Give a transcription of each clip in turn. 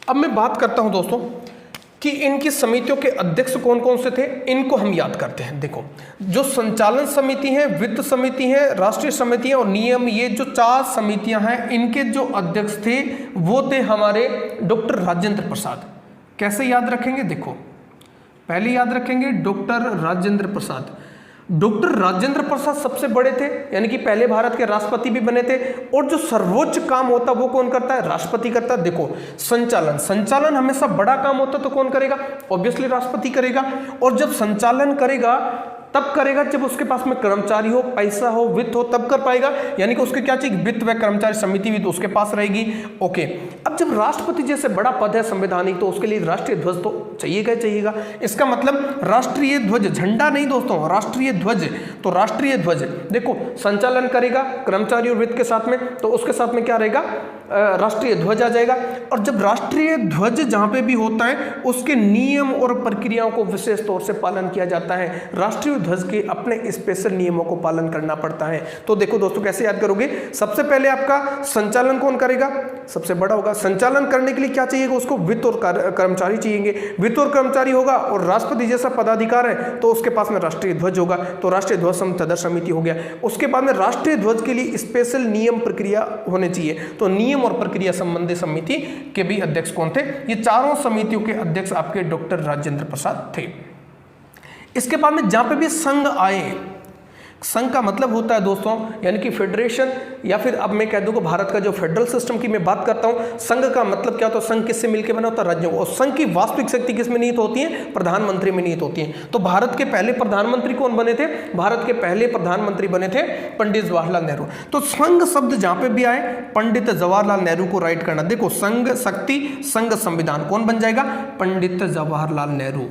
अब मैं बात करता हूं दोस्तों कि इनकी समितियों के अध्यक्ष कौन कौन से थे, इनको हम याद करते हैं। देखो, जो संचालन समिति है, वित्त समिति है, राष्ट्रीय समिति है और नियम, ये जो 4 समितियां हैं, इनके जो अध्यक्ष थे वो थे हमारे डॉक्टर राजेंद्र प्रसाद। कैसे याद रखेंगे? देखो, पहले याद रखेंगे डॉक्टर राजेंद्र प्रसाद। डॉक्टर राजेंद्र प्रसाद सबसे बड़े थे, यानी कि पहले भारत के राष्ट्रपति भी बने थे। और जो सर्वोच्च काम होता है वो कौन करता है? राष्ट्रपति करता है। देखो, संचालन हमेशा बड़ा काम होता है तो कौन करेगा? ऑब्वियसली राष्ट्रपति करेगा। और जब संचालन करेगा तब करेगा जब उसके पास में कर्मचारी हो, पैसा हो, वित्त हो, तब कर पाएगा। यानी कि उसके क्या चाहिए? वित्त व कर्मचारी समिति भी तो उसके पास रहेगी। ओके, अब जब राष्ट्रपति जैसे बड़ा पद है संवैधानिक, तो उसके लिए राष्ट्रीय ध्वज तो चाहिएगा। इसका मतलब राष्ट्रीय ध्वज, झंडा नहीं दोस्तों, राष्ट्रीय ध्वज। तो राष्ट्रीय ध्वज, देखो, संचालन करेगा कर्मचारी और वित्त के साथ में, तो उसके साथ में क्या रहेगा? राष्ट्रीय ध्वज आ जाएगा। और जब राष्ट्रीय ध्वज जहां पे भी होता है उसके नियम और प्रक्रियाओं को विशेष तौर से पालन किया जाता है। राष्ट्रीय ध्वज के अपने स्पेशल नियमों को पालन करना पड़ता है। तो देखो दोस्तों, कैसे याद करोगे? सबसे पहले आपका संचालन कौन करेगा? सबसे बड़ा होगा। संचालन करने के लिए क्या चाहिए? उसको वित्त और कर्मचारी चाहिए। वित्त और कर्मचारी होगा और राष्ट्रपति जैसा पदाधिकार है तो उसके पास में राष्ट्रीय ध्वज होगा, तो राष्ट्रीय ध्वज सदस्य समिति हो गया। उसके बाद में राष्ट्रीय ध्वज के लिए स्पेशल नियम प्रक्रिया होने चाहिए, तो नियम और प्रक्रिया संबंधी समिति के भी अध्यक्ष कौन थे? ये चारों समितियों के अध्यक्ष आपके डॉक्टर राजेंद्र प्रसाद थे। इसके बाद में जहां पे भी संघ आए, संघ का मतलब होता है दोस्तों, यानी कि फेडरेशन, या फिर अब मैं कह दूं कि भारत का जो फेडरल सिस्टम की मैं बात करता हूं, संघ का मतलब क्या होता है? संघ किससे मिलकर बना होता है? राज्यों। और संघ की वास्तविक शक्ति किसमें निहित होती है? प्रधानमंत्री में निहित होती है। तो भारत के पहले प्रधानमंत्री कौन बने थे? भारत के पहले प्रधानमंत्री बने थे पंडित जवाहरलाल नेहरू। तो संघ शब्द जहां पे भी आए, पंडित जवाहरलाल नेहरू को राइट करना। देखो, संघ शक्ति, संघ संविधान, कौन बन जाएगा? पंडित जवाहरलाल नेहरू,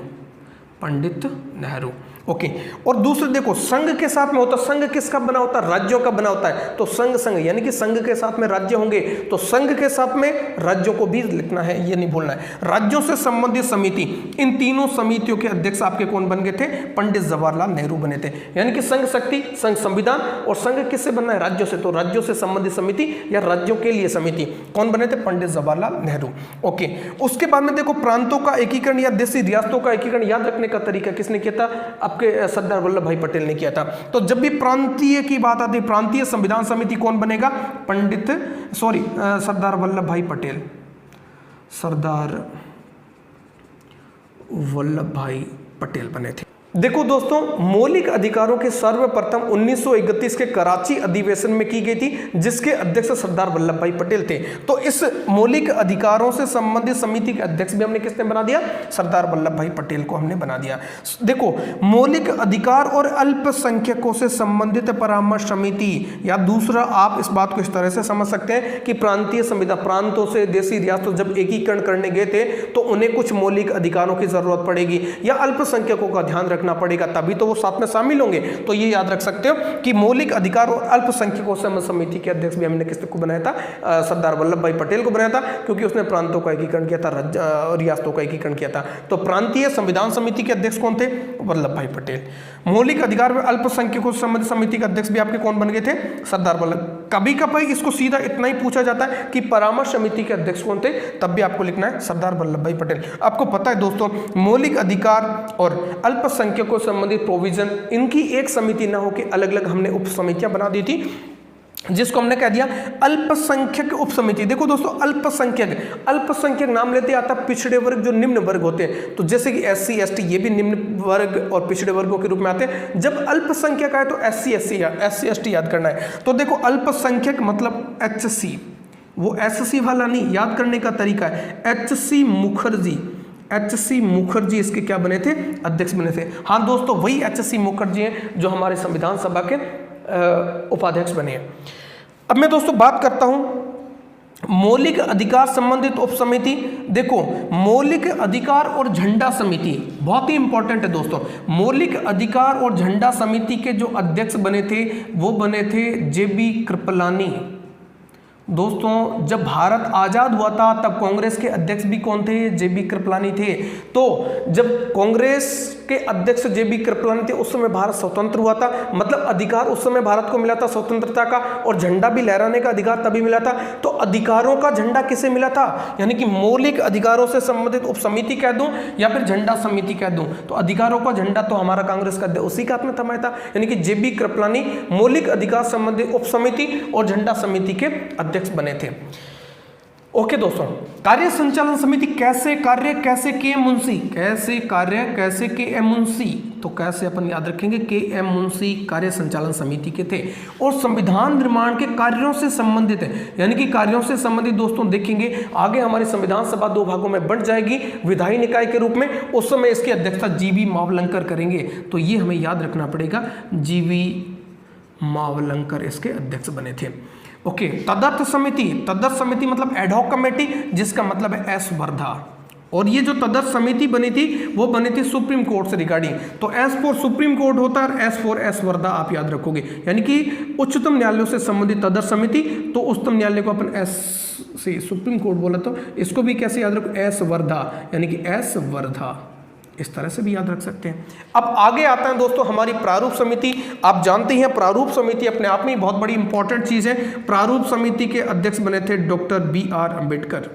पंडित नेहरू। ओके, और दूसरे देखो, संघ के साथ में होता, संघ किसका बना होता है? राज्यों का बना होता है। तो संघ यानी कि संघ के साथ में राज्य होंगे, तो संघ के साथ में राज्यों को भी लिखना है, ये नहीं भूलना है। राज्यों से संबंधित समिति, इन तीनों समितियों के अध्यक्ष आपके कौन बन गए थे? पंडित जवाहरलाल नेहरू बने थे। यानी कि संघ शक्ति, संघ संविधान, और संघ किससे बनना है? राज्यों से। तो राज्यों से संबंधित समिति या राज्यों के लिए समिति कौन बने थे? पंडित जवाहरलाल नेहरू। ओके, उसके बाद में देखो, प्रांतों का एकीकरण या देशी रियासतों का एकीकरण याद रखने का तरीका किसने किया था? आपके सरदार वल्लभ भाई पटेल ने किया था। तो जब भी प्रांतीय की बात आती है, प्रांतीय संविधान समिति कौन बनेगा? सरदार वल्लभ भाई पटेल, सरदार वल्लभ भाई पटेल बने थे। देखो दोस्तों, मौलिक अधिकारों की सर्वप्रथम 1931 के कराची अधिवेशन में की गई थी, जिसके अध्यक्ष सरदार वल्लभ भाई पटेल थे। तो इस मौलिक अधिकारों से संबंधित समिति के अध्यक्ष भी हमने किसने बना दिया? सरदार वल्लभ भाई पटेल को हमने बना दिया। देखो, मौलिक अधिकार और अल्पसंख्यकों से संबंधित परामर्श समिति, या दूसरा आप इस बात को इस तरह से समझ सकते हैं कि प्रांतीय संविधान, प्रांतों से देशी रियासतों जब एकीकरण करने गए थे तो उन्हें कुछ मौलिक अधिकारों की जरूरत पड़ेगी या अल्पसंख्यकों का ध्यान रखना पड़ेगा, तभी तो वो साथ में शामिल होंगे। तो ये याद रख सकते हो कि मौलिक अधिकार और अल्पसंख्यकों से समिति के अध्यक्ष भी हमने किसको बनाया था? सरदार वल्लभ भाई पटेल को बनाया था, क्योंकि उसने प्रांतों का एकीकरण किया था, रियासतों का एकीकरण किया था। तो प्रांतीय संविधान समिति के अध्यक्ष कौन थे? वल्लभ भाई पटेल। मौलिक अधिकार में अल्पसंख्यकों से संबंधित समिति के अध्यक्ष भी आपके कौन बन गए थे? सरदार वल्लभ। कभी कभी इसको सीधा इतना ही पूछा जाता है कि परामर्श समिति के अध्यक्ष कौन थे, तब भी आपको लिखना है सरदार वल्लभ भाई पटेल। आपको पता है दोस्तों, मौलिक अधिकार और अल्पसंख्यकों से संबंधित प्रोविजन, इनकी एक समिति ना होकर अलग अलग हमने उप समितियां बना दी थी, जिसको हमने कह दिया अल्पसंख्यक उप समिति। देखो दोस्तों, अल्पसंख्यक नाम लेते आता पिछड़े वर्ग, जो निम्न वर्ग होते हैं। तो जैसे कि SC ST, ये भी निम्न वर्ग और पिछड़े वर्गों के रूप में आते हैं। जब अल्पसंख्यक आए तो SC ST याद करना है। तो देखो, अल्पसंख्यक मतलब HC, वो SC वाला नहीं, याद करने का तरीका है HC मुखर्जी इसके क्या बने थे? अध्यक्ष बने थे। हाँ दोस्तों, वही HC मुखर्जी हैं जो हमारे संविधान सभा के उपाध्यक्ष बने हैं। अब मैं दोस्तों बात करता हूं मौलिक अधिकार संबंधित उप समिति। देखो, मौलिक अधिकार और झंडा समिति बहुत ही इंपॉर्टेंट है दोस्तों। मौलिक अधिकार और झंडा समिति के जो अध्यक्ष बने थे वो बने थे JB कृपलानी, दोस्तों जब भारत आजाद हुआ था तब कांग्रेस के अध्यक्ष भी कौन थे? जेबी कृपलानी थे। तो जब कांग्रेस के अध्यक्ष जेबी कृपलानी थे उस समय भारत स्वतंत्र हुआ था, मतलब अधिकार उस समय भारत को मिला था स्वतंत्रता का, और झंडा भी लहराने का अधिकार तभी मिला था। तो अधिकारों का झंडा किसे मिला था? यानी कि मौलिक अधिकारों से संबंधित उप समिति कह दूं या फिर झंडा समिति कह दूं, तो अधिकारों का झंडा तो हमारा कांग्रेस का उसी का हाथ में थमाया था। यानी कि जेबी कृपलानी मौलिक अधिकार संबंधी उप समिति और झंडा समिति के अध्यक्ष बने थे। ओके दोस्तों, कार्य संचालन समिति कैसे कार्य कैसे के एम मुंशी, कैसे कार्य कैसे के एम मुंशी, तो कैसे अपन याद रखेंगे, के एम मुंशी कार्य संचालन समिति के थे और संविधान निर्माण के कार्यों से संबंधित है। यानी कि कार्यों से संबंधित दोस्तों देखेंगे आगे हमारी संविधान सभा 2 भागों में बंट जाएगी विधायी निकाय के रूप में, उस समय इसकी अध्यक्षता जीवी मावलंकर करेंगे। तो ये हमें याद रखना पड़ेगा, जीवी मावलंकर इसके अध्यक्ष बने थे। ओके, तदर्थ समिति मतलब एडहॉक कमेटी, जिसका मतलब है एस वर्धा। और ये जो तदर्थ समिति बनी थी वो बनी थी सुप्रीम कोर्ट से रिगार्डिंग। तो एस फॉर सुप्रीम कोर्ट होता है और एस फॉर एस वर्धा आप याद रखोगे, यानी कि उच्चतम न्यायालयों से संबंधित तदर्थ समिति, तो उच्चतम न्यायालय को अपन एस से सुप्रीम कोर्ट बोला, तो इसको भी कैसे याद रखो, एस वर्धा, यानी कि एस वर्धा, इस तरह से भी याद रख सकते हैं। अब आगे आता है दोस्तों हमारी प्रारूप समिति। आप जानते हैं प्रारूप समिति अपने आप में बहुत बड़ी इंपॉर्टेंट चीज है। प्रारूप समिति के अध्यक्ष बने थे doctor B.R. Ambedkar.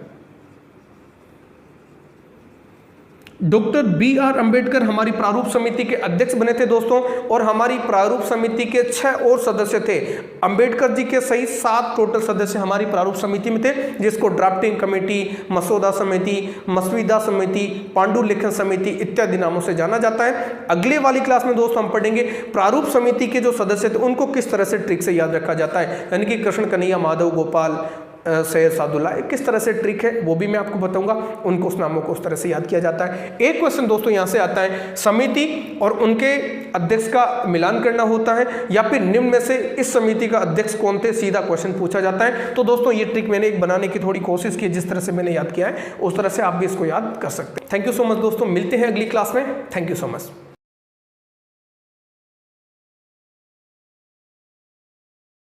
Doctor B.R. Ambedkar हमारी प्रारूप समिति के अध्यक्ष बने थे दोस्तों, और हमारी प्रारूप समिति के 6 और सदस्य थे। अम्बेडकर जी के सही 7 टोटल सदस्य हमारी प्रारूप समिति में थे, जिसको ड्राफ्टिंग कमेटी, मसौदा समिति, मसविदा समिति, पांडुलिखन समिति इत्यादि नामों से जाना जाता है। अगले वाली क्लास में दोस्तों हम पढ़ेंगे प्रारूप समिति के जो सदस्य थे उनको किस तरह से ट्रिक से याद रखा जाता है, यानी कि कृष्ण कन्हैया, माधव गोपाल, सैयद सादुल्ला, किस तरह से ट्रिक है वो भी मैं आपको बताऊंगा। उनको उस नामों को उस तरह से याद किया जाता है। एक क्वेश्चन दोस्तों यहां से आता है, समिति और उनके अध्यक्ष का मिलान करना होता है या फिर निम्न में से इस समिति का अध्यक्ष कौन थे, सीधा क्वेश्चन पूछा जाता है। तो दोस्तों ये ट्रिक मैंने एक बनाने की थोड़ी कोशिश की, जिस तरह से मैंने याद किया है उस तरह से आप भी इसको याद कर सकते हैं। थैंक यू सो मच दोस्तों, मिलते हैं अगली क्लास में। Thank you so much.